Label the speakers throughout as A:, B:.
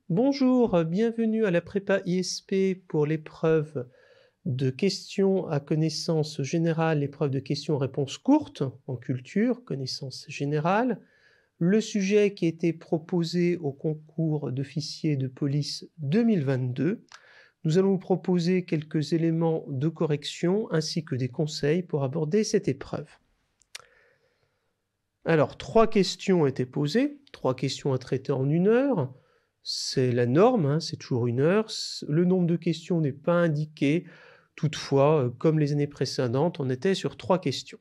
A: Bonjour, bienvenue à la prépa ISP pour l'épreuve de questions à connaissance générale, l'épreuve de questions-réponses courtes en culture, connaissance générale. Le sujet qui a été proposé au concours d'officier de police 2022. Nous allons vous proposer quelques éléments de correction ainsi que des conseils pour aborder cette épreuve. Alors, 3 questions ont été posées, 3 questions à traiter en 1 heure. C'est la norme, c'est toujours 1 heure. Le nombre de questions n'est pas indiqué. Toutefois, comme les années précédentes, on était sur 3 questions.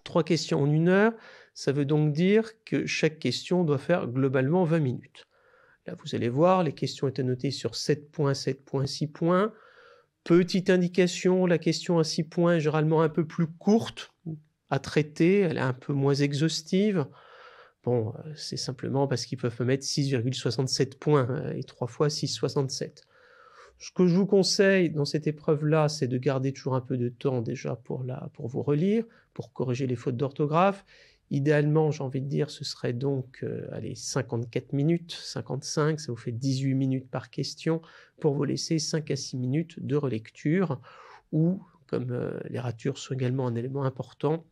A: 3 questions en 1 heure, ça veut donc dire que chaque question doit faire globalement 20 minutes. Là, vous allez voir, les questions étaient notées sur 7 points, 7 points, 6 points. Petite indication, la question à 6 points est généralement un peu plus courte à traiter, elle est un peu moins exhaustive. Bon, c'est simplement parce qu'ils peuvent me mettre 6,67 points, et 3 fois 6,67. Ce que je vous conseille dans cette épreuve-là, c'est de garder toujours un peu de temps déjà pour vous relire, pour corriger les fautes d'orthographe. Idéalement, j'ai envie de dire, ce serait donc 54 minutes, 55, ça vous fait 18 minutes par question, pour vous laisser 5 à 6 minutes de relecture, ou, comme les ratures sont également un élément important,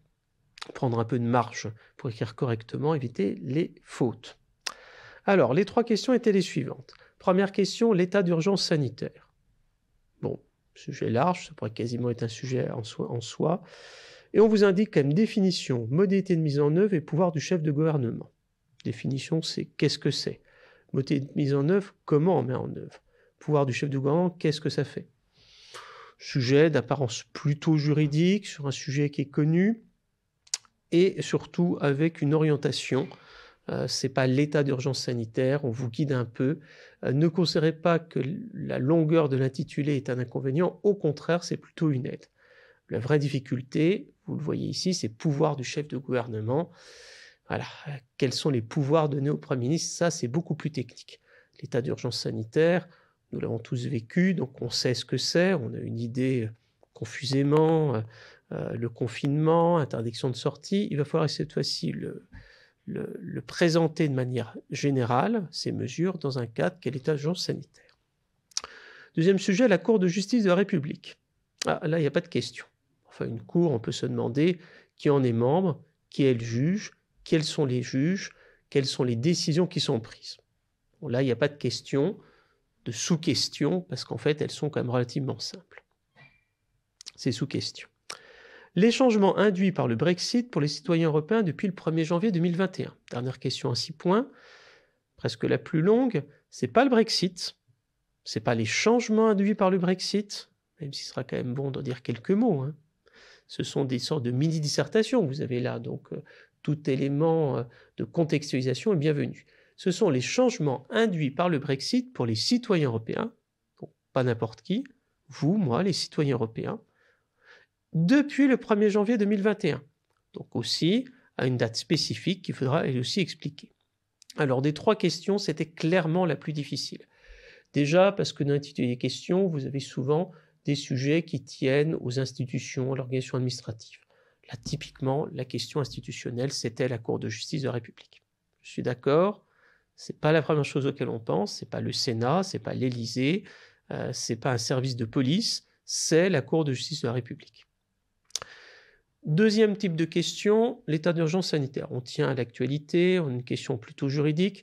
A: prendre un peu de marge pour écrire correctement, éviter les fautes. Alors, les 3 questions étaient les suivantes. Première question, l'état d'urgence sanitaire. Bon, sujet large, ça pourrait quasiment être un sujet en soi. Et on vous indique comme définition, modalité de mise en œuvre et pouvoir du chef de gouvernement. Définition, c'est qu'est-ce que c'est? Modalité de mise en œuvre, comment on met en œuvre? Pouvoir du chef de gouvernement, qu'est-ce que ça fait? Sujet d'apparence plutôt juridique, sur un sujet qui est connu, et surtout avec une orientation. C'est pas l'état d'urgence sanitaire, on vous guide un peu. Ne considérez pas que la longueur de l'intitulé est un inconvénient, au contraire, c'est plutôt une aide. La vraie difficulté, vous le voyez ici, c'est pouvoir du chef de gouvernement. Voilà, quels sont les pouvoirs donnés au Premier ministre? Ça, c'est beaucoup plus technique. L'état d'urgence sanitaire, nous l'avons tous vécu, donc on sait ce que c'est, on a une idée confusément, le confinement, interdiction de sortie. Il va falloir cette fois-ci le présenter de manière générale, ces mesures, dans un cadre qu'est l'état d'urgence sanitaire. Deuxième sujet, la Cour de justice de la République. Ah, là, il n'y a pas de question. Enfin, une cour, on peut se demander qui en est membre, qui est le juge, quels sont les juges, quelles sont les décisions qui sont prises. Bon, là, il n'y a pas de question, de sous-questions, parce qu'en fait, elles sont quand même relativement simples. C'est sous-question. Les changements induits par le Brexit pour les citoyens européens depuis le 1er janvier 2021. Dernière question à 6 points, presque la plus longue. C'est pas le Brexit, c'est pas les changements induits par le Brexit, même s'il sera quand même bon d'en dire quelques mots. Ce sont des sortes de mini-dissertations que vous avez là, donc tout élément de contextualisation est bienvenu. Ce sont les changements induits par le Brexit pour les citoyens européens, donc pas n'importe qui, vous, moi, les citoyens européens, depuis le 1er janvier 2021. Donc aussi à une date spécifique qu'il faudra elle aussi expliquer. Alors des 3 questions, c'était clairement la plus difficile. Déjà parce que dans l'intitulé des questions, vous avez souvent des sujets qui tiennent aux institutions, à l'organisation administrative. Là, typiquement, la question institutionnelle, c'était la Cour de justice de la République. Je suis d'accord, c'est pas la première chose auquel on pense, c'est pas le Sénat, c'est pas l'Élysée, c'est pas un service de police, c'est la Cour de justice de la République. Deuxième type de question, l'état d'urgence sanitaire. On tient à l'actualité, on a une question plutôt juridique,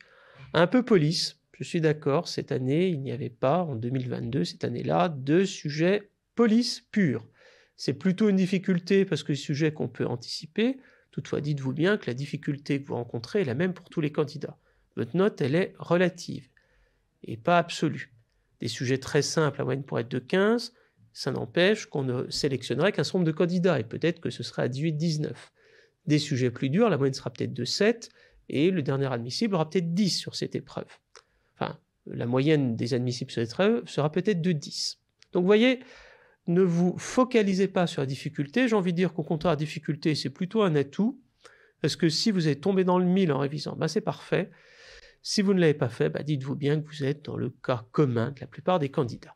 A: un peu police. Je suis d'accord, cette année, il n'y avait pas, en 2022, cette année-là, de sujet police pur. C'est plutôt une difficulté parce que c'est un sujet qu'on peut anticiper. Toutefois, dites-vous bien que la difficulté que vous rencontrez est la même pour tous les candidats. Votre note, elle est relative et pas absolue. Des sujets très simples, la moyenne pourrait être de 15, ça n'empêche qu'on ne sélectionnerait qu'un certain nombre de candidats, et peut-être que ce serait à 18-19. Des sujets plus durs, la moyenne sera peut-être de 7, et le dernier admissible aura peut-être 10 sur cette épreuve. Enfin, la moyenne des admissibles sur cette épreuve sera peut-être de 10. Donc vous voyez, ne vous focalisez pas sur la difficulté, j'ai envie de dire qu'au contraire, la difficulté, c'est plutôt un atout, parce que si vous êtes tombé dans le mille en révisant, c'est parfait. Si vous ne l'avez pas fait, dites-vous bien que vous êtes dans le cas commun de la plupart des candidats.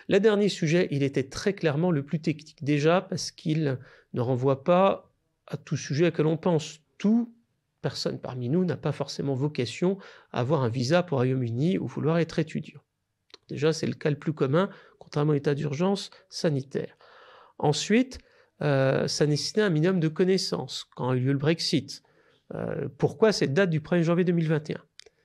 A: Le dernier sujet, il était très clairement le plus technique. Déjà parce qu'il ne renvoie pas à tout sujet auquel on pense. Tout personne parmi nous n'a pas forcément vocation à avoir un visa pour le Royaume-Uni ou vouloir être étudiant. Donc déjà, c'est le cas le plus commun, contrairement à l'état d'urgence sanitaire. Ensuite, ça nécessitait un minimum de connaissances quand a eu lieu le Brexit. Pourquoi cette date du 1er janvier 2021 ?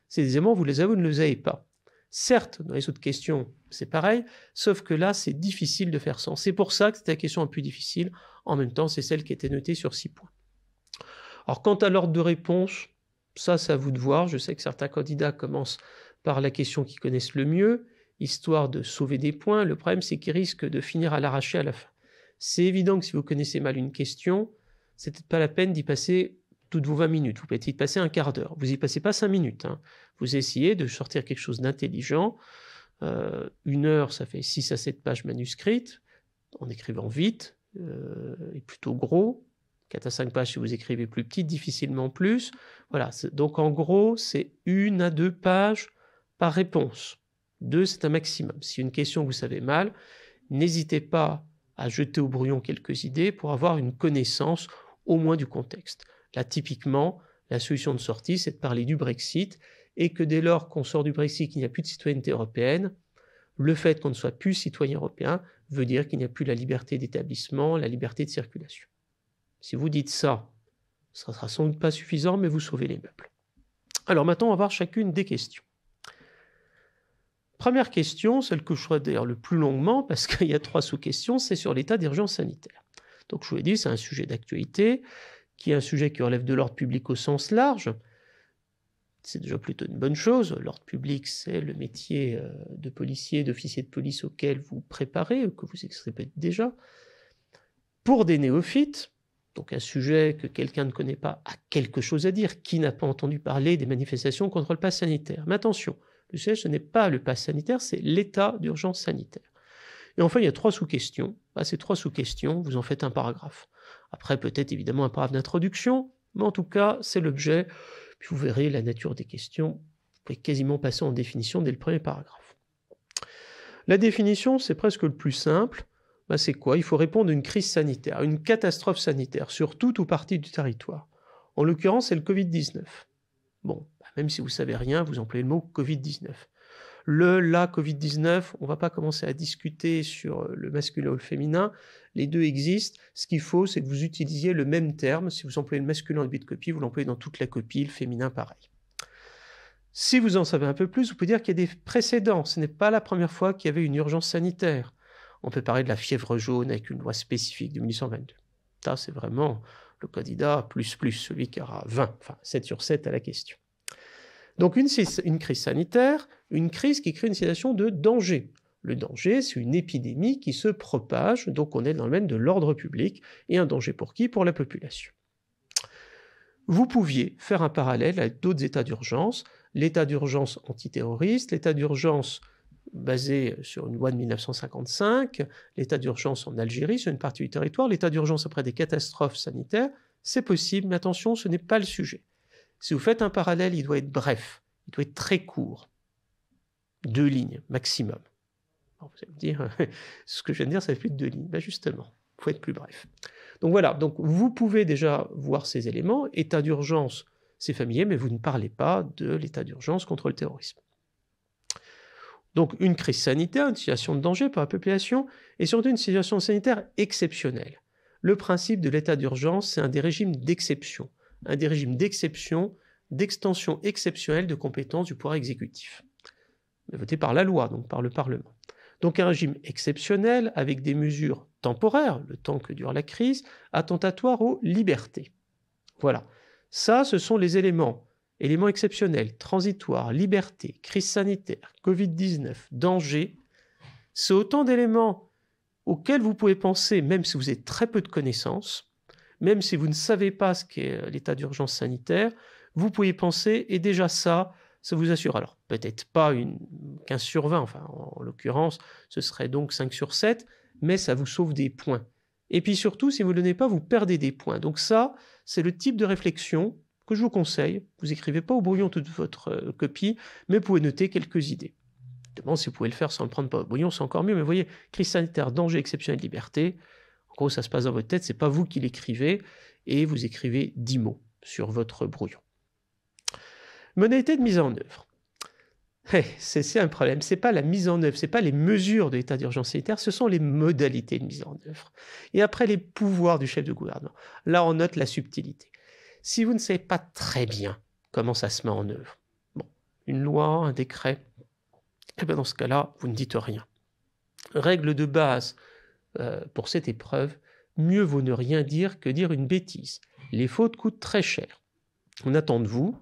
A: Ces éléments, vous les avez ou ne les avez pas. Certes, dans les autres questions, c'est pareil, sauf que là, c'est difficile de faire sans. C'est pour ça que c'était la question un peu difficile. En même temps, c'est celle qui était notée sur 6 points. Alors, quant à l'ordre de réponse, ça, c'est à vous de voir. Je sais que certains candidats commencent par la question qu'ils connaissent le mieux, histoire de sauver des points. Le problème, c'est qu'ils risquent de finir à l'arracher à la fin. C'est évident que si vous connaissez mal une question, c'est peut-être pas la peine d'y passer toutes vos 20 minutes. Vous pouvez y passer un quart d'heure. Vous y passez pas 5 minutes. Hein. Vous essayez de sortir quelque chose d'intelligent. 1 heure, ça fait 6 à 7 pages manuscrites, en écrivant vite et plutôt gros. 4 à 5 pages si vous écrivez plus petit, difficilement plus. Voilà. Donc en gros, c'est 1 à 2 pages par réponse. 2, c'est un maximum. Si une question vous savez mal, n'hésitez pas à jeter au brouillon quelques idées pour avoir une connaissance au moins du contexte. Là, typiquement, la solution de sortie, c'est de parler du Brexit et que dès lors qu'on sort du Brexit, qu'il n'y a plus de citoyenneté européenne, le fait qu'on ne soit plus citoyen européen veut dire qu'il n'y a plus la liberté d'établissement, la liberté de circulation. Si vous dites ça, ça ne sera sans doute pas suffisant, mais vous sauvez les meubles. Alors maintenant, on va voir chacune des questions. Première question, celle que je ferai d'ailleurs le plus longuement, parce qu'il y a 3 sous-questions, c'est sur l'état d'urgence sanitaire. Donc je vous l'ai dit, c'est un sujet d'actualité, qui est un sujet qui relève de l'ordre public au sens large. C'est déjà plutôt une bonne chose. L'ordre public, c'est le métier de policier, d'officier de police auquel vous préparez, que vous exercez déjà. Pour des néophytes, donc un sujet que quelqu'un ne connaît pas a quelque chose à dire. Qui n'a pas entendu parler des manifestations contre le pass sanitaire? Mais attention, le sujet, ce n'est pas le pass sanitaire, c'est l'état d'urgence sanitaire. Et enfin, il y a 3 sous-questions. Ces 3 sous-questions, vous en faites un paragraphe. Après, peut-être évidemment un paragraphe d'introduction, mais en tout cas, c'est l'objet. Puis vous verrez la nature des questions. Vous pouvez quasiment passer en définition dès le premier paragraphe. La définition, c'est presque le plus simple. C'est quoi? Il faut répondre à une crise sanitaire, à une catastrophe sanitaire, sur toute ou partie du territoire. En l'occurrence, c'est le Covid-19. Bon, même si vous ne savez rien, vous employez le mot Covid-19. La Covid-19, on ne va pas commencer à discuter sur le masculin ou le féminin. Les deux existent. Ce qu'il faut, c'est que vous utilisiez le même terme. Si vous employez le masculin en début de copie, vous l'employez dans toute la copie, le féminin pareil. Si vous en savez un peu plus, vous pouvez dire qu'il y a des précédents. Ce n'est pas la première fois qu'il y avait une urgence sanitaire. On peut parler de la fièvre jaune avec une loi spécifique de 1822. Ça, c'est vraiment le candidat plus, celui qui aura 20, enfin 7 sur 7 à la question. Donc une crise sanitaire, une crise qui crée une situation de danger. Le danger, c'est une épidémie qui se propage, donc on est dans le domaine de l'ordre public, et un danger pour qui? Pour la population. Vous pouviez faire un parallèle avec d'autres états d'urgence, l'état d'urgence antiterroriste, l'état d'urgence basé sur une loi de 1955, l'état d'urgence en Algérie, sur une partie du territoire, l'état d'urgence après des catastrophes sanitaires, c'est possible, mais attention, ce n'est pas le sujet. Si vous faites un parallèle, il doit être bref, il doit être très court. 2 lignes maximum. Alors vous allez me dire, ce que je viens de dire, ça fait plus de 2 lignes. Justement, il faut être plus bref. Donc voilà, donc vous pouvez déjà voir ces éléments. État d'urgence, c'est familier, mais vous ne parlez pas de l'état d'urgence contre le terrorisme. Donc une crise sanitaire, une situation de danger pour la population, et surtout une situation sanitaire exceptionnelle. Le principe de l'état d'urgence, c'est un des régimes d'exception. Un des régimes d'exception, d'extension exceptionnelle de compétences du pouvoir exécutif. Mais voté par la loi, donc par le Parlement. Donc un régime exceptionnel avec des mesures temporaires, le temps que dure la crise, attentatoires aux libertés. Voilà. Ça, ce sont les éléments exceptionnels, transitoires, liberté, crise sanitaire, Covid-19, danger. C'est autant d'éléments auxquels vous pouvez penser, même si vous avez très peu de connaissances, même si vous ne savez pas ce qu'est l'état d'urgence sanitaire, vous pouvez penser, et déjà ça vous assure. Alors, peut-être pas 15 sur 20, enfin, en l'occurrence, ce serait donc 5 sur 7, mais ça vous sauve des points. Et puis surtout, si vous ne le donnez pas, vous perdez des points. Donc ça, c'est le type de réflexion que je vous conseille. Vous n'écrivez pas au brouillon toute votre copie, mais vous pouvez noter quelques idées. Évidemment, si vous pouvez le faire sans le prendre pas au brouillon, c'est encore mieux, mais vous voyez, crise sanitaire, danger exceptionnel de liberté, en gros, ça se passe dans votre tête, c'est pas vous qui l'écrivez, et vous écrivez 10 mots sur votre brouillon. Modalité de mise en œuvre. C'est un problème, ce n'est pas la mise en œuvre, ce n'est pas les mesures de l'état d'urgence sanitaire, ce sont les modalités de mise en œuvre. Et après, les pouvoirs du chef de gouvernement. Là, on note la subtilité. Si vous ne savez pas très bien comment ça se met en œuvre, bon, une loi, un décret, et bien dans ce cas-là, vous ne dites rien. Règle de base pour cette épreuve, mieux vaut ne rien dire que dire une bêtise. Les fautes coûtent très cher. On attend de vous,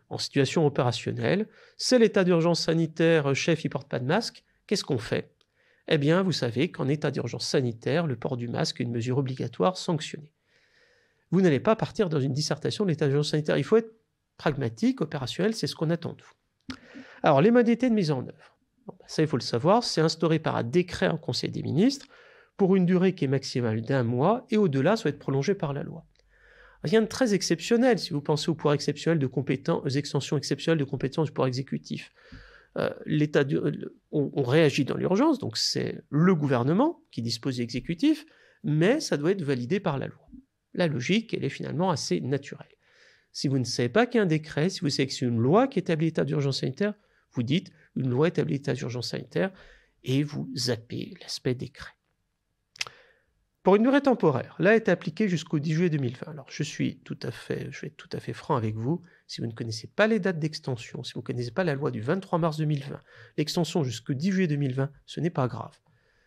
A: en situation opérationnelle, c'est l'état d'urgence sanitaire, chef, il ne porte pas de masque, qu'est-ce qu'on fait? Eh bien, vous savez qu'en état d'urgence sanitaire, le port du masque est une mesure obligatoire sanctionnée. Vous n'allez pas partir dans une dissertation de l'état d'urgence sanitaire, il faut être pragmatique, opérationnel, c'est ce qu'on attend de vous. Alors, les modalités de mise en œuvre. Bon, ça, il faut le savoir, c'est instauré par un décret en Conseil des ministres pour une durée qui est maximale d'1 mois et au-delà, ça va être prolongé par la loi. Rien de très exceptionnel si vous pensez au pouvoir exceptionnel de compétences, aux extensions exceptionnelles de compétences du pouvoir exécutif. On réagit dans l'urgence, donc c'est le gouvernement qui dispose de l'exécutif, mais ça doit être validé par la loi. La logique, elle est finalement assez naturelle. Si vous ne savez pas qu'il y a un décret, si vous savez que c'est une loi qui établit l'état d'urgence sanitaire, vous dites une loi établit l'état d'urgence sanitaire et vous zappez l'aspect décret. Pour une durée temporaire, là est appliquée jusqu'au 10 juillet 2020. Alors je vais être tout à fait franc avec vous, si vous ne connaissez pas les dates d'extension, si vous ne connaissez pas la loi du 23 mars 2020, l'extension jusqu'au 10 juillet 2020, ce n'est pas grave.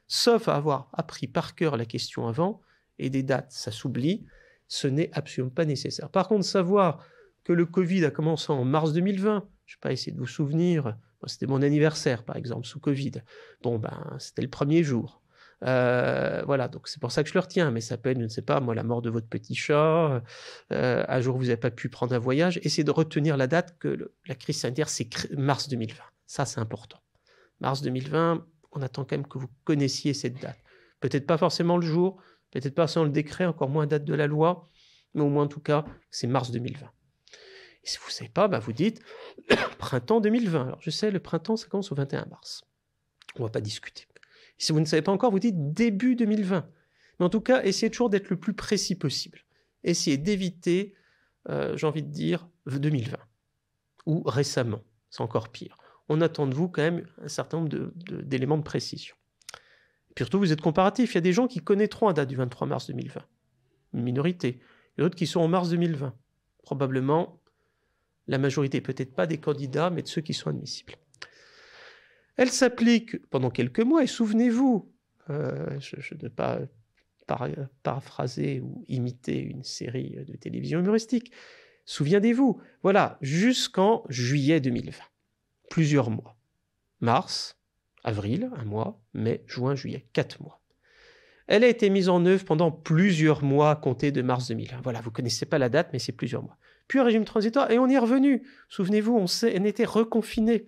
A: Sauf à avoir appris par cœur la question avant, et des dates, ça s'oublie, ce n'est absolument pas nécessaire. Par contre, savoir que le Covid a commencé en mars 2020, je ne vais pas essayer de vous souvenir, c'était mon anniversaire par exemple, sous Covid, bon ben c'était le premier jour. Voilà, donc c'est pour ça que je le retiens, mais ça peut être, je ne sais pas, moi, la mort de votre petit chat, un jour vous n'avez pas pu prendre un voyage, essayez de retenir la date que la crise sanitaire, c'est mars 2020. Ça, c'est important. Mars 2020, on attend quand même que vous connaissiez cette date. Peut-être pas forcément le jour, peut-être pas forcément le décret, encore moins la date de la loi, mais au moins, en tout cas, c'est mars 2020. Et si vous ne savez pas, bah, vous dites printemps 2020. Alors, je sais, le printemps, ça commence au 21 mars. On ne va pas discuter. Si vous ne savez pas encore, vous dites début 2020. Mais en tout cas, essayez toujours d'être le plus précis possible. Essayez d'éviter, j'ai envie de dire, 2020. Ou récemment. C'est encore pire. On attend de vous quand même un certain nombre d'éléments de précision. Et puis surtout, vous êtes comparatif. Il y a des gens qui connaîtront la date du 23 mars 2020. Une minorité. Et d'autres qui sont en mars 2020. Probablement, la majorité, peut-être pas des candidats, mais de ceux qui sont admissibles. Elle s'applique pendant quelques mois, et souvenez-vous, je ne veux pas paraphraser ou imiter une série de télévision humoristique, souvenez-vous, voilà, jusqu'en juillet 2020, plusieurs mois. Mars, avril, 1 mois, mai, juin, juillet, 4 mois. Elle a été mise en œuvre pendant plusieurs mois, comptés de mars 2020. Voilà, vous ne connaissez pas la date, mais c'est plusieurs mois. Puis un régime transitoire, et on y est revenu. Souvenez-vous, on était reconfinés.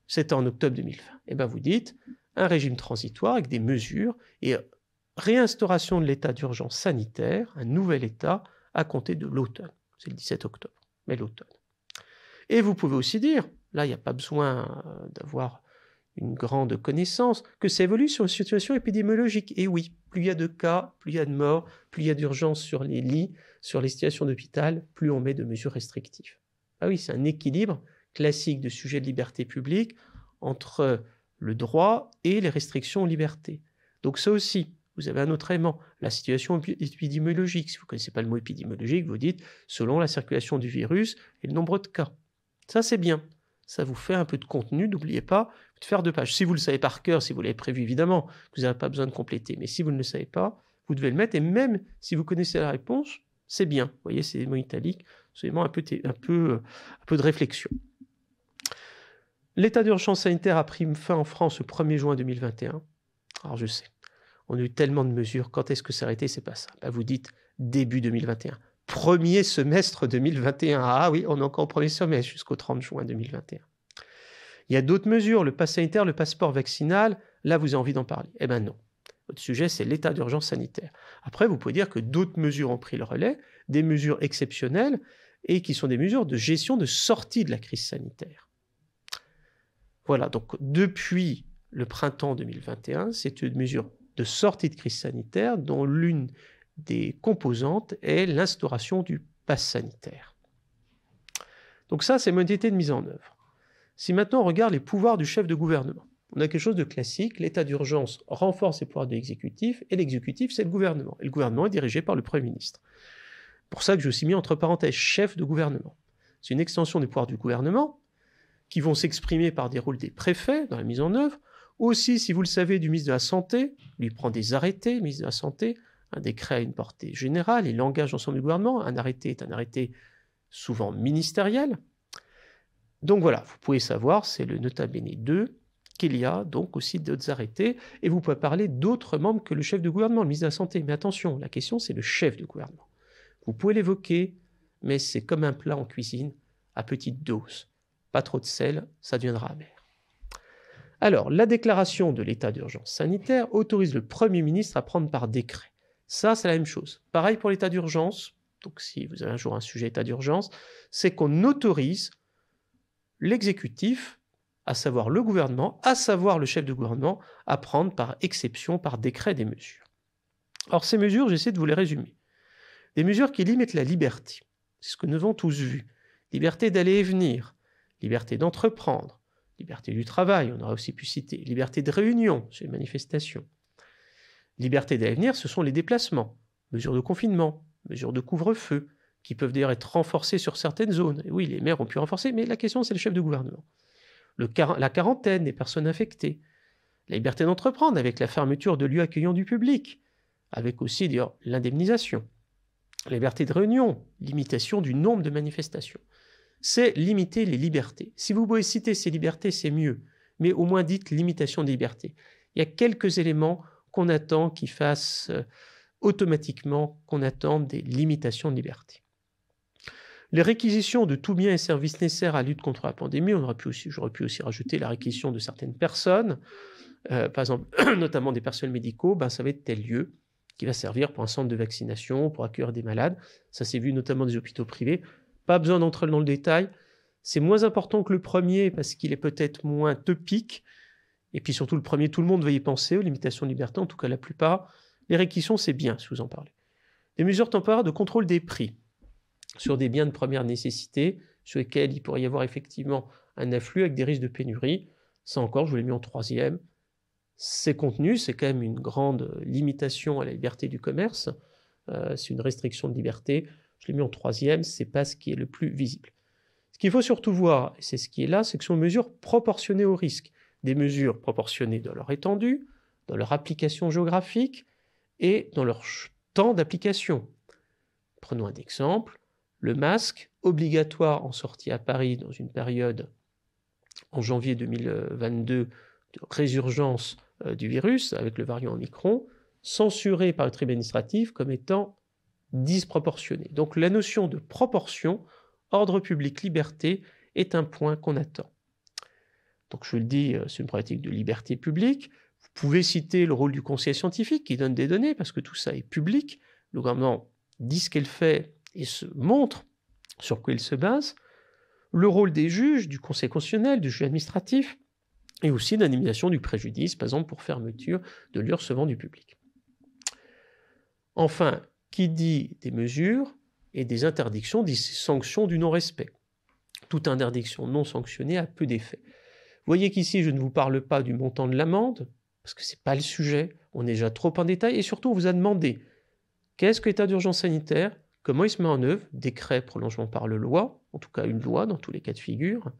A: C'était en octobre 2020. Et bien vous dites, un régime transitoire avec des mesures et réinstauration de l'état d'urgence sanitaire, un nouvel état à compter de l'automne. C'est le 17 octobre, mais l'automne. Et vous pouvez aussi dire, là il n'y a pas besoin d'avoir une grande connaissance, que ça évolue sur une situation épidémiologique. Et oui, plus il y a de cas, plus il y a de morts, plus il y a d'urgence sur les lits, sur les situations d'hôpital, plus on met de mesures restrictives. Ah oui, c'est un équilibre classique de sujet de liberté publique entre le droit et les restrictions aux libertés. Donc ça aussi, vous avez un autre élément, la situation épidémiologique. Si vous ne connaissez pas le mot épidémiologique, vous dites selon la circulation du virus et le nombre de cas. Ça c'est bien, ça vous fait un peu de contenu, n'oubliez pas de faire 2 pages. Si vous le savez par cœur, si vous l'avez prévu évidemment, vous n'avez pas besoin de compléter, mais si vous ne le savez pas, vous devez le mettre, et même si vous connaissez la réponse, c'est bien. Vous voyez, c'est des mots italiques, c'est vraiment un peu de réflexion. L'état d'urgence sanitaire a pris fin en France le 1er juin 2021. Alors je sais, on a eu tellement de mesures, quand est-ce que c'est arrêté? C'est pas ça. Ben, vous dites début 2021. Premier semestre 2021. Ah oui, on est encore au premier semestre jusqu'au 30 juin 2021. Il y a d'autres mesures, le pass sanitaire, le passeport vaccinal, là vous avez envie d'en parler. Eh bien non. Votre sujet, c'est l'état d'urgence sanitaire. Après, vous pouvez dire que d'autres mesures ont pris le relais, des mesures exceptionnelles, et qui sont des mesures de gestion de sortie de la crise sanitaire. Voilà, donc depuis le printemps 2021, c'est une mesure de sortie de crise sanitaire dont l'une des composantes est l'instauration du pass sanitaire. Donc ça, c'est modalité de mise en œuvre. Si maintenant on regarde les pouvoirs du chef de gouvernement, on a quelque chose de classique, l'état d'urgence renforce les pouvoirs de l'exécutif, et l'exécutif, c'est le gouvernement. Et le gouvernement est dirigé par le Premier ministre. Pour ça que j'ai aussi mis entre parenthèses chef de gouvernement. C'est une extension des pouvoirs du gouvernement qui vont s'exprimer par des rôles des préfets dans la mise en œuvre. Aussi, si vous le savez, du ministre de la Santé, lui prend des arrêtés, le ministre de la Santé, un décret a une portée générale, il engage l'ensemble du gouvernement, un arrêté est un arrêté souvent ministériel. Donc voilà, vous pouvez savoir, c'est le nota bene 2, qu'il y a donc aussi d'autres arrêtés, et vous pouvez parler d'autres membres que le chef de gouvernement, le ministre de la Santé. Mais attention, la question c'est le chef de gouvernement. Vous pouvez l'évoquer, mais c'est comme un plat en cuisine, à petite dose. Pas trop de sel, ça deviendra amer. Alors, la déclaration de l'état d'urgence sanitaire autorise le Premier ministre à prendre par décret. Ça, c'est la même chose. Pareil pour l'état d'urgence, donc si vous avez un jour un sujet état d'urgence, c'est qu'on autorise l'exécutif, à savoir le gouvernement, à savoir le chef de gouvernement, à prendre par exception, par décret des mesures. Alors ces mesures, j'essaie de vous les résumer. Des mesures qui limitent la liberté, c'est ce que nous avons tous vu. Liberté d'aller et venir, liberté d'entreprendre, liberté du travail, on aurait aussi pu citer, liberté de réunion chez les manifestations. Liberté d'aller et venir, ce sont les déplacements, mesures de confinement, mesures de couvre-feu, qui peuvent d'ailleurs être renforcées sur certaines zones. Et oui, les maires ont pu renforcer, mais la question c'est le chef de gouvernement. La quarantaine des personnes infectées, la liberté d'entreprendre avec la fermeture de lieux accueillant du public, avec aussi d'ailleurs l'indemnisation, la liberté de réunion, limitation du nombre de manifestations. C'est limiter les libertés. Si vous pouvez citer ces libertés, c'est mieux, mais au moins dites limitation des libertés. Il y a quelques éléments qu'on attend qui fassent automatiquement qu'on attende des limitations de liberté. Les réquisitions de tout bien et services nécessaires à la lutte contre la pandémie, j'aurais pu aussi rajouter la réquisition de certaines personnes, par exemple, notamment des personnels médicaux, ça va être tel lieu qui va servir pour un centre de vaccination, pour accueillir des malades. Ça s'est vu notamment des hôpitaux privés. Pas besoin d'entrer dans le détail. C'est moins important que le premier parce qu'il est peut-être moins topique. Et puis surtout le premier, tout le monde va y penser, aux limitations de liberté, en tout cas la plupart. Les réquisitions, c'est bien, si vous en parlez. Des mesures temporaires de contrôle des prix sur des biens de première nécessité, sur lesquels il pourrait y avoir effectivement un afflux avec des risques de pénurie. Ça encore, je vous l'ai mis en troisième. C'est contenu, c'est quand même une grande limitation à la liberté du commerce. C'est une restriction de liberté. Je l'ai mis en troisième, c'est pas ce qui est le plus visible. Ce qu'il faut surtout voir, et c'est ce qui est là, c'est que ce sont des mesures proportionnées au risque. Des mesures proportionnées dans leur étendue, dans leur application géographique et dans leur temps d'application. Prenons un exemple. Le masque, obligatoire en sortie à Paris dans une période en janvier 2022 de résurgence du virus avec le variant Omicron, censuré par le tribunal administratif comme étant disproportionné. Donc la notion de proportion, ordre public, liberté, est un point qu'on attend. Donc je le dis, c'est une pratique de liberté publique. Vous pouvez citer le rôle du conseil scientifique qui donne des données parce que tout ça est public. Le gouvernement dit ce qu'elle fait et se montre sur quoi il se base. Le rôle des juges, du conseil constitutionnel, du juge administratif, et aussi d'indemnisation du préjudice, par exemple pour fermeture de lieux recevant du public. Enfin, qui dit des mesures et des interdictions dit sanctions du non-respect. Toute interdiction non sanctionnée a peu d'effet. Vous voyez qu'ici, je ne vous parle pas du montant de l'amende, parce que ce n'est pas le sujet, on est déjà trop en détail, et surtout on vous a demandé qu'est-ce que l'état d'urgence sanitaire, comment il se met en œuvre, décret, prolongement par le loi, en tout cas une loi dans tous les cas de figure,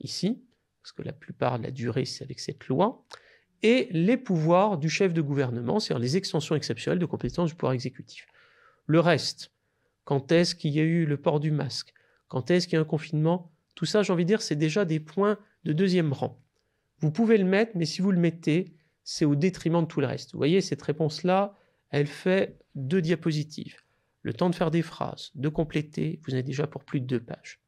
A: ici, parce que la plupart de la durée c'est avec cette loi, et les pouvoirs du chef de gouvernement, c'est-à-dire les extensions exceptionnelles de compétences du pouvoir exécutif. Le reste, quand est-ce qu'il y a eu le port du masque, quand est-ce qu'il y a un confinement, tout ça, j'ai envie de dire, c'est déjà des points de deuxième rang. Vous pouvez le mettre, mais si vous le mettez, c'est au détriment de tout le reste. Vous voyez, cette réponse-là, elle fait 2 diapositives. Le temps de faire des phrases, de compléter, vous en avez déjà pour plus de 2 pages.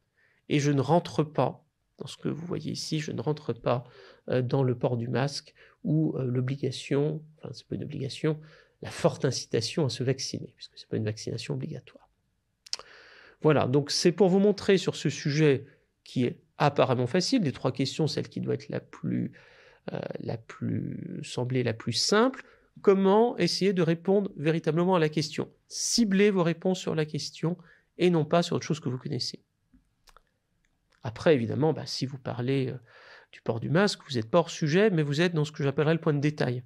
A: Et je ne rentre pas, dans ce que vous voyez ici, je ne rentre pas dans le port du masque ou l'obligation, enfin c'est pas une obligation, la forte incitation à se vacciner, puisque c'est pas une vaccination obligatoire. Voilà, donc c'est pour vous montrer sur ce sujet qui est apparemment facile, des 3 questions, celle qui doit être sembler la plus simple, comment essayer de répondre véritablement à la question. Ciblez vos réponses sur la question et non pas sur autre chose que vous connaissez. Après, évidemment, si vous parlez du port du masque, vous n'êtes pas hors sujet, mais vous êtes dans ce que j'appellerais le point de détail.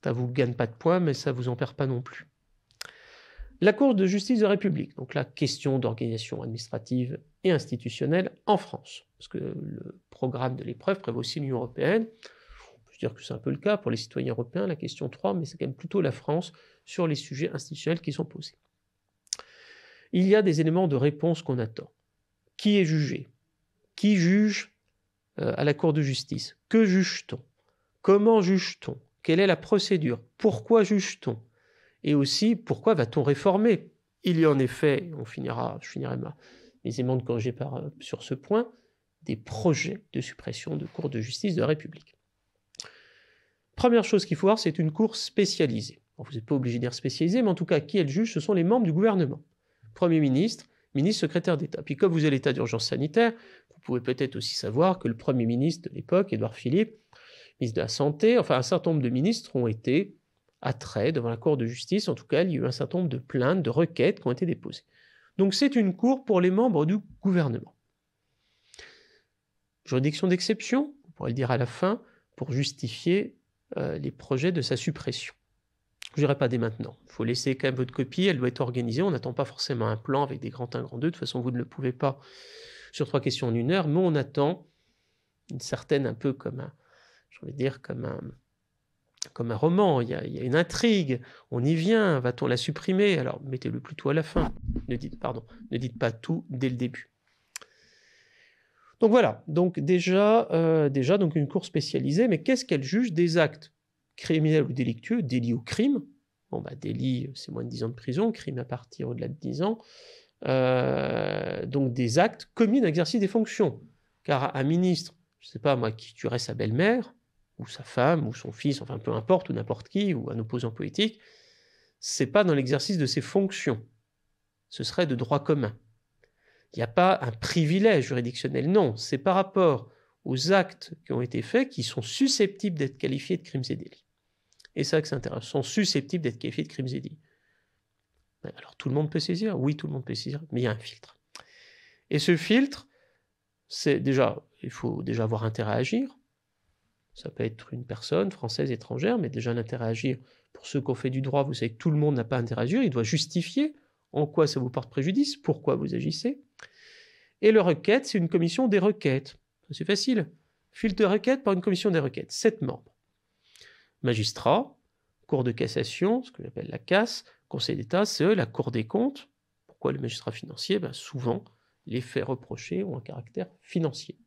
A: Ça ne vous gagne pas de points, mais ça ne vous en perd pas non plus. La Cour de justice de la République, donc la question d'organisation administrative et institutionnelle en France, parce que le programme de l'épreuve prévoit aussi l'Union européenne. On peut dire que c'est un peu le cas pour les citoyens européens, la question 3, mais c'est quand même plutôt la France sur les sujets institutionnels qui sont posés. Il y a des éléments de réponse qu'on attend. Qui est jugé? Qui juge à la Cour de justice? Que juge-t-on? Comment juge-t-on? Quelle est la procédure? Pourquoi juge-t-on? Et aussi, pourquoi va-t-on réformer? Il y a en effet, je finirai mes éléments de corriger sur ce point, des projets de suppression de cours de justice de la République. Première chose qu'il faut voir, c'est une cour spécialisée. Alors, vous n'êtes pas obligé de dire spécialisée, mais en tout cas, qui est le juge? Ce sont les membres du gouvernement. Premier ministre, ministre, secrétaire d'État. Puis comme vous avez l'état d'urgence sanitaire, vous pouvez peut-être aussi savoir que le Premier ministre de l'époque, Édouard Philippe, ministre de la Santé, enfin un certain nombre de ministres ont été attraits devant la Cour de justice. En tout cas, il y a eu un certain nombre de plaintes, de requêtes qui ont été déposées. Donc c'est une cour pour les membres du gouvernement. Juridiction d'exception, on pourrait le dire à la fin, pour justifier les projets de sa suppression. Je ne dirai pas dès maintenant. Il faut laisser quand même votre copie, elle doit être organisée. On n'attend pas forcément un plan avec des grands 1, grand 2. De toute façon, vous ne le pouvez pas sur 3 questions en 1 heure, mais on attend une certaine, un peu comme un roman. Il y a une intrigue, on y vient, va-t-on la supprimer? Alors mettez-le plutôt à la fin. Ne dites pas tout dès le début. Donc voilà, donc déjà donc une cour spécialisée, mais qu'est-ce qu'elle juge? Des actes criminels ou délictueux, délit ou crime. Délit, c'est moins de 10 ans de prison, crime à partir au-delà de 10 ans. Donc des actes commis dans l'exercice des fonctions. Car un ministre, je ne sais pas moi, qui tuerait sa belle-mère, ou sa femme, ou son fils, enfin peu importe, ou n'importe qui, ou un opposant politique, c'est pas dans l'exercice de ses fonctions. Ce serait de droit commun. Il n'y a pas un privilège juridictionnel, non, c'est par rapport aux actes qui ont été faits qui sont susceptibles d'être qualifiés de crimes et délits. Et ça que c'est intéressant, sont susceptibles d'être qualifiés de crimes et délits. Alors tout le monde peut saisir? Oui, tout le monde peut saisir, mais il y a un filtre. Et ce filtre, c'est déjà, il faut déjà avoir intérêt à agir. Ça peut être une personne française, étrangère, mais déjà l'intérêt à agir, pour ceux qui ont fait du droit, vous savez que tout le monde n'a pas intérêt à agir, il doit justifier en quoi ça vous porte préjudice, pourquoi vous agissez. Et le requête, c'est une commission des requêtes. C'est facile. Filtre de requête par une commission des requêtes. 7 membres. Magistrats, Cour de cassation, ce que j'appelle la casse, Conseil d'État, CE, la Cour des comptes. Pourquoi les magistrats financiers? Souvent, les faits reprochés ont un caractère financier.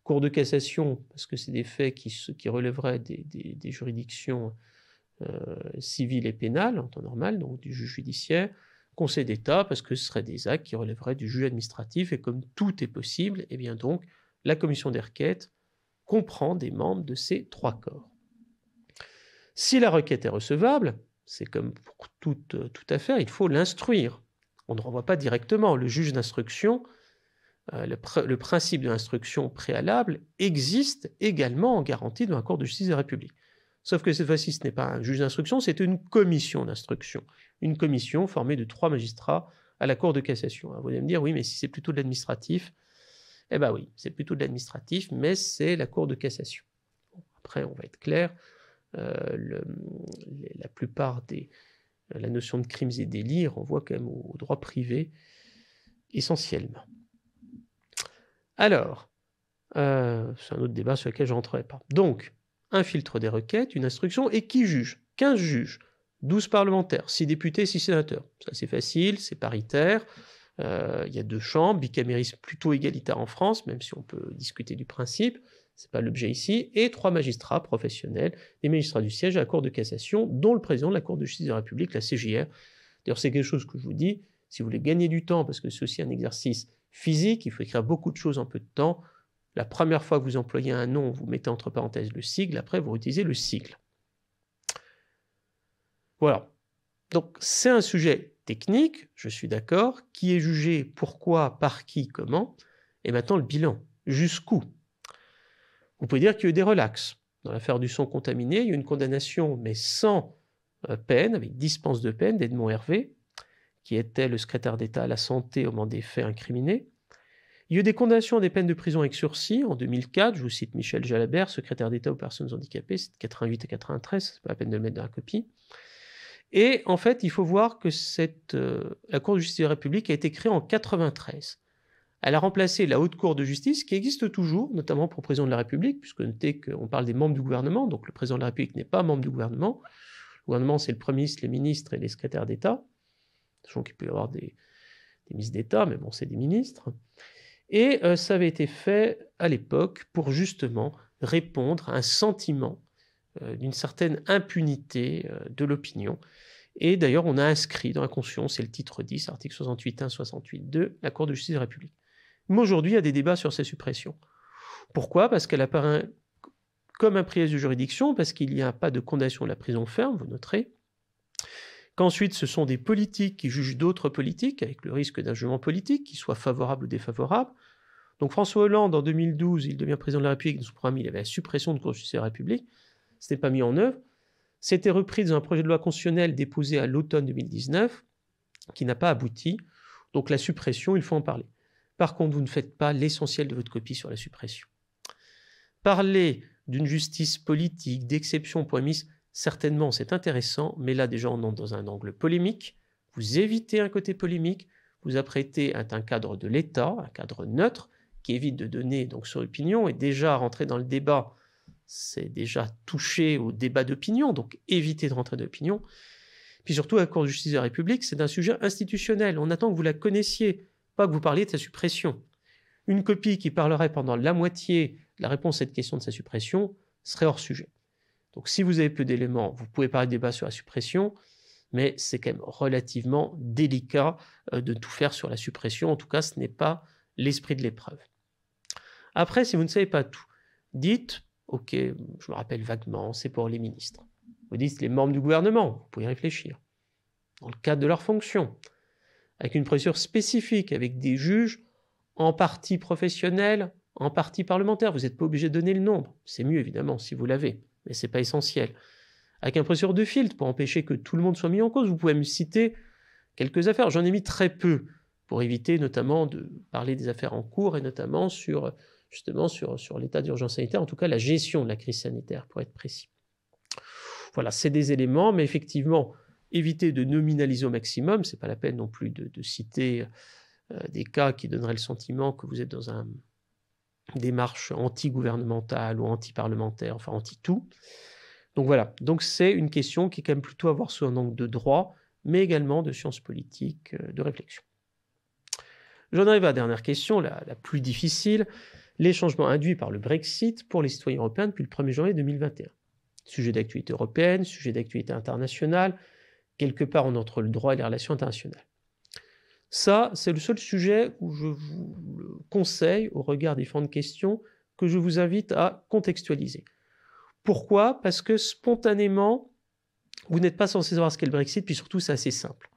A: Cour de cassation, parce que c'est des faits qui relèveraient des juridictions civiles et pénales, en temps normal, donc du juge judiciaire. Conseil d'État, parce que ce seraient des actes qui relèveraient du juge administratif, et comme tout est possible, et bien donc, la commission des requêtes comprend des membres de ces 3 corps. Si la requête est recevable, c'est comme pour toute affaire, il faut l'instruire. On ne renvoie pas directement. Le juge d'instruction, le principe de l'instruction préalable existe également en garantie dans la Cour de justice de la République. Sauf que cette fois-ci, ce n'est pas un juge d'instruction, c'est une commission d'instruction. Une commission formée de 3 magistrats à la Cour de cassation. Alors vous allez me dire, oui, mais si c'est plutôt de l'administratif, eh bien oui, c'est plutôt de l'administratif, mais c'est la Cour de cassation. Bon, après, on va être clair, la plupart la notion de crimes et délits renvoie quand même au droit privé essentiellement. Alors, c'est un autre débat sur lequel je ne rentrerai pas. Donc, un filtre des requêtes, une instruction, et qui juge? 15 juges, 12 parlementaires, 6 députés, 6 sénateurs. Ça c'est facile, c'est paritaire, il y a 2 chambres, bicamérisme plutôt égalitaire en France, même si on peut discuter du principe, c'est pas l'objet ici, et 3 magistrats professionnels, des magistrats du siège à la Cour de cassation, dont le président de la Cour de justice de la République, la CJR. D'ailleurs c'est quelque chose que je vous dis, si vous voulez gagner du temps, parce que c'est aussi un exercice physique, il faut écrire beaucoup de choses en peu de temps. La première fois que vous employez un nom, vous mettez entre parenthèses le sigle, après vous utilisez le sigle. Voilà. Donc c'est un sujet technique, je suis d'accord, qui est jugé pourquoi, par qui, comment, et maintenant le bilan. Jusqu'où? Vous pouvez dire qu'il y a eu des relaxes. Dans l'affaire du son contaminé, il y a eu une condamnation, mais sans peine, avec dispense de peine, d'Edmond Hervé, qui était le secrétaire d'État à la Santé au moment des faits incriminés. Il y a eu des condamnations à des peines de prison avec sursis en 2004. Je vous cite Michel Jalabert, secrétaire d'État aux personnes handicapées, c'est de 88 à 93, c'est pas la peine de le mettre dans la copie. Et en fait, il faut voir que la Cour de justice de la République a été créée en 93. Elle a remplacé la Haute Cour de justice, qui existe toujours, notamment pour le président de la République, puisque notez qu'on parle des membres du gouvernement, donc le président de la République n'est pas membre du gouvernement. Le gouvernement, c'est le Premier ministre, les ministres et les secrétaires d'État. Sachant qu'il peut y avoir des ministres d'État, mais bon, c'est des ministres. Et ça avait été fait à l'époque pour justement répondre à un sentiment d'une certaine impunité de l'opinion. Et d'ailleurs, on a inscrit dans la Constitution, c'est le titre 10, article 68.1, 68.2, la Cour de justice de la République. Mais aujourd'hui, il y a des débats sur sa suppression. Pourquoi? Parce qu'elle apparaît comme un privilège de juridiction, parce qu'il n'y a pas de condamnation de la prison ferme, vous noterez. Qu'ensuite, ce sont des politiques qui jugent d'autres politiques, avec le risque d'un jugement politique, qui soit favorable ou défavorable. Donc François Hollande, en 2012, il devient président de la République, dans son programme, il avait la suppression de la Cour de justice de la République. Ce n'était pas mis en œuvre. C'était repris dans un projet de loi constitutionnelle déposé à l'automne 2019, qui n'a pas abouti. Donc la suppression, il faut en parler. Par contre, vous ne faites pas l'essentiel de votre copie sur la suppression. Parler d'une justice politique, d'exception pour les ministres, certainement c'est intéressant, mais là déjà on entre dans un angle polémique. Vous évitez un côté polémique, vous apprêtez à un cadre de l'État, un cadre neutre, qui évite de donner donc son opinion, et déjà rentrer dans le débat, c'est déjà toucher au débat d'opinion, donc évitez de rentrer d'opinion. Puis surtout, la Cour de justice de la République, c'est un sujet institutionnel. On attend que vous la connaissiez, pas que vous parliez de sa suppression. Une copie qui parlerait pendant la moitié de la réponse à cette question de sa suppression serait hors sujet. Donc si vous avez peu d'éléments, vous pouvez parler de débat sur la suppression, mais c'est quand même relativement délicat de tout faire sur la suppression. En tout cas, ce n'est pas l'esprit de l'épreuve. Après, si vous ne savez pas tout, dites, ok, je me rappelle vaguement, c'est pour les ministres. Vous dites les membres du gouvernement, vous pouvez y réfléchir. Dans le cadre de leur fonction, avec une procédure spécifique, avec des juges en partie professionnels, en partie parlementaires. Vous n'êtes pas obligé de donner le nombre. C'est mieux, évidemment, si vous l'avez, mais ce n'est pas essentiel. Avec un procédure de filtre pour empêcher que tout le monde soit mis en cause. Vous pouvez me citer quelques affaires. J'en ai mis très peu pour éviter notamment de parler des affaires en cours et notamment sur l'état d'urgence sanitaire, en tout cas la gestion de la crise sanitaire, pour être précis. Voilà, c'est des éléments, mais effectivement, évitez de nominaliser au maximum. Ce n'est pas la peine non plus de citer des cas qui donneraient le sentiment que vous êtes dans une démarche anti-gouvernementale ou anti-parlementaire, enfin anti-tout. Donc voilà, donc c'est une question qui est quand même plutôt à voir sous un angle de droit, mais également de sciences politiques, de réflexion. J'en arrive à la dernière question, la plus difficile, les changements induits par le Brexit pour les citoyens européens depuis le 1er janvier 2021. Sujet d'actualité européenne, sujet d'actualité internationale, quelque part on entre le droit et les relations internationales. Ça, c'est le seul sujet où je vous le conseille, au regard des différentes questions, que je vous invite à contextualiser. Pourquoi? Parce que spontanément, vous n'êtes pas censé savoir ce qu'est le Brexit, puis surtout c'est assez simple.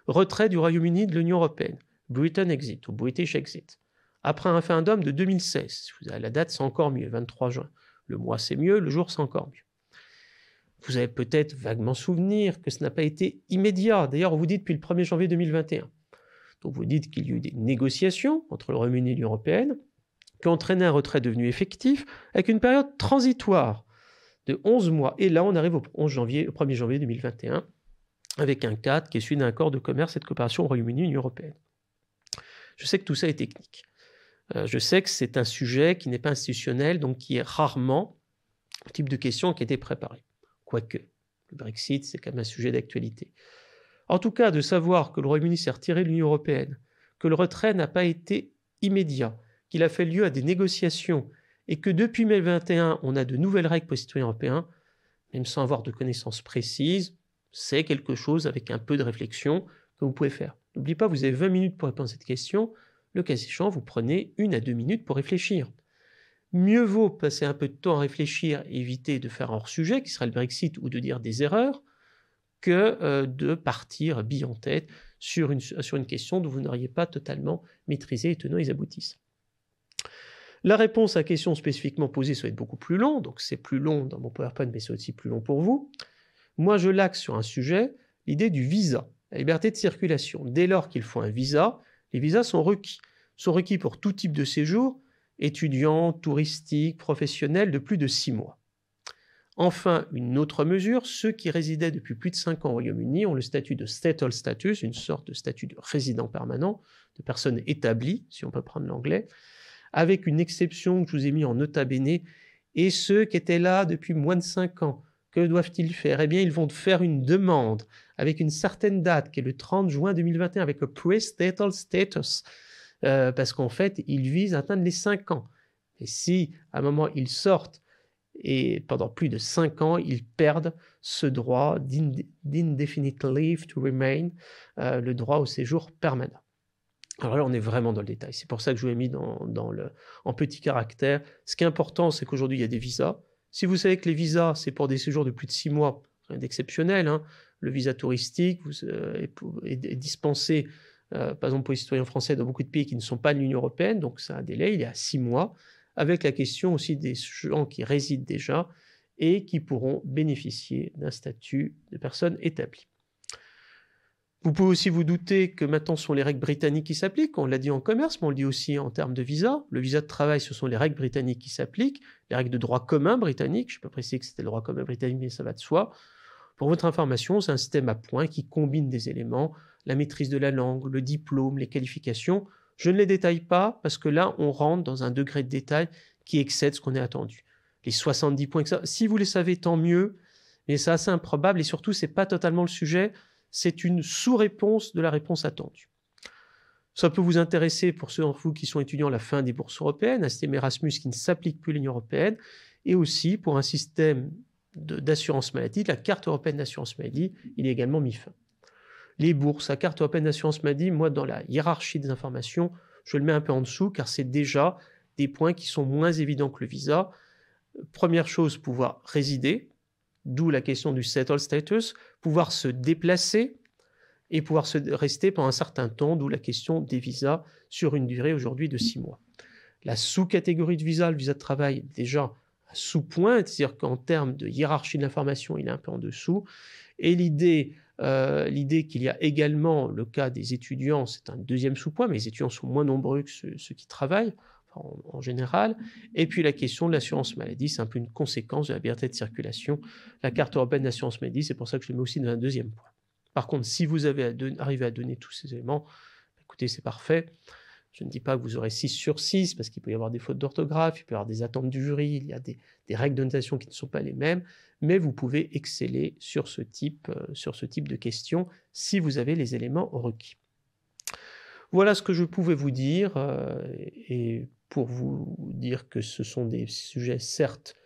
A: Retrait du Royaume-Uni de l'Union européenne, Britain Exit ou British Exit. Après un référendum de 2016, si vous avez la date, c'est encore mieux, 23 juin. Le mois c'est mieux, le jour c'est encore mieux. Vous avez peut-être vaguement souvenir que ce n'a pas été immédiat. D'ailleurs, on vous dit depuis le 1er janvier 2021. Donc vous dites qu'il y a eu des négociations entre le Royaume-Uni et l'Union européenne qui ont entraîné un retrait devenu effectif avec une période transitoire de 11 mois. Et là, on arrive au 1er janvier 2021 avec un cadre qui est celui d'un accord de commerce et de coopération au Royaume-Uni et l'Union européenne. Je sais que tout ça est technique. Je sais que c'est un sujet qui n'est pas institutionnel, donc qui est rarement le type de question qui a été préparé. Quoique, le Brexit, c'est quand même un sujet d'actualité. En tout cas, de savoir que le Royaume-Uni s'est retiré de l'Union européenne, que le retrait n'a pas été immédiat, qu'il a fait lieu à des négociations et que depuis mai 2021, on a de nouvelles règles pour les citoyens européens, même sans avoir de connaissances précises, c'est quelque chose avec un peu de réflexion que vous pouvez faire. N'oubliez pas, vous avez 20 minutes pour répondre à cette question. Le cas échéant, vous prenez 1 à 2 minutes pour réfléchir. Mieux vaut passer un peu de temps à réfléchir et éviter de faire un hors-sujet, qui sera le Brexit, ou de dire des erreurs, que de partir bille en tête sur une question dont vous n'auriez pas totalement maîtrisé les tenants et les aboutissants. La réponse à la question spécifiquement posée, ça va être beaucoup plus long, donc c'est plus long dans mon PowerPoint, mais c'est aussi plus long pour vous. Moi, je l'axe sur un sujet, l'idée du visa, la liberté de circulation. Dès lors qu'il faut un visa, les visas sont requis. sont requis pour tout type de séjour, étudiants, touristiques, professionnels, de plus de 6 mois. Enfin, une autre mesure, ceux qui résidaient depuis plus de 5 ans au Royaume-Uni ont le statut de settled status, une sorte de statut de résident permanent, de personne établie, si on peut prendre l'anglais, avec une exception que je vous ai mis en nota bene, et ceux qui étaient là depuis moins de 5 ans, que doivent-ils faire? Eh bien, ils vont faire une demande avec une certaine date, qui est le 30 juin 2021, avec le pre-settled status, parce qu'en fait, ils visent à atteindre les 5 ans. Et si, à un moment, ils sortent, et pendant plus de 5 ans, ils perdent ce droit d'indefinite leave to remain, le droit au séjour permanent. Alors là, on est vraiment dans le détail. C'est pour ça que je vous ai mis en petits caractères. Ce qui est important, c'est qu'aujourd'hui, il y a des visas. Si vous savez que les visas, c'est pour des séjours de plus de 6 mois, rien d'exceptionnel, hein. Le visa touristique est dispensé, par exemple, pour les citoyens français dans beaucoup de pays qui ne sont pas de l'Union européenne, donc c'est un délai, il est à 6 mois, avec la question aussi des gens qui résident déjà et qui pourront bénéficier d'un statut de personne établie. Vous pouvez aussi vous douter que maintenant ce sont les règles britanniques qui s'appliquent, on l'a dit en commerce, mais on le dit aussi en termes de visa. Le visa de travail, ce sont les règles britanniques qui s'appliquent, les règles de droit commun britannique, je ne peux pas préciser que c'était le droit commun britannique, mais ça va de soi. Pour votre information, c'est un système à points qui combine des éléments, la maîtrise de la langue, le diplôme, les qualifications. Je ne les détaille pas parce que là, on rentre dans un degré de détail qui excède ce qu'on est attendu. Les 70 points, si vous les savez, tant mieux, mais c'est assez improbable et surtout, ce n'est pas totalement le sujet. C'est une sous-réponse de la réponse attendue. Ça peut vous intéresser pour ceux d'entre vous qui sont étudiants à la fin des bourses européennes, un système Erasmus qui ne s'applique plus à l'Union européenne, et aussi pour un système d'assurance maladie, la carte européenne d'assurance maladie, il est également mis fin. Les bourses, la carte européenne d'assurance maladie, moi dans la hiérarchie des informations, je le mets un peu en dessous car c'est déjà des points qui sont moins évidents que le visa. Première chose, pouvoir résider, d'où la question du settled status, pouvoir se déplacer et pouvoir rester pendant un certain temps, d'où la question des visas sur une durée aujourd'hui de 6 mois. La sous-catégorie de visa, le visa de travail, déjà un sous-point, c'est-à-dire qu'en termes de hiérarchie de l'information, il est un peu en dessous. Et l'idée qu'il y a également le cas des étudiants, c'est un deuxième sous-point, mais les étudiants sont moins nombreux que ceux qui travaillent, en général. Et puis la question de l'assurance maladie, c'est un peu une conséquence de la liberté de circulation. La carte européenne d'assurance maladie, c'est pour ça que je le mets aussi dans un deuxième point. Par contre, si vous avez arrivé à donner tous ces éléments, écoutez, c'est parfait. Je ne dis pas que vous aurez 6 sur 6, parce qu'il peut y avoir des fautes d'orthographe, il peut y avoir des attentes du jury, il y a des règles de notation qui ne sont pas les mêmes, mais vous pouvez exceller sur ce type de questions si vous avez les éléments requis. Voilà ce que je pouvais vous dire, et pour vous dire que ce sont des sujets, certes,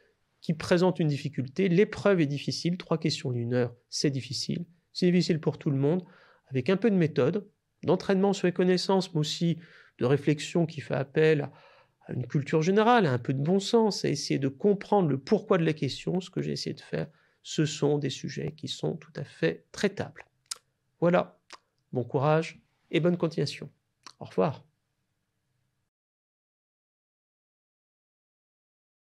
A: qui présentent une difficulté. L'épreuve est difficile, 3 questions en 1 heure, c'est difficile. C'est difficile pour tout le monde, avec un peu de méthode, d'entraînement sur les connaissances, mais aussi de réflexion qui fait appel à une culture générale, à un peu de bon sens, à essayer de comprendre le pourquoi de la question. Ce que j'ai essayé de faire, ce sont des sujets qui sont tout à fait traitables. Voilà, bon courage et bonne continuation. Au revoir.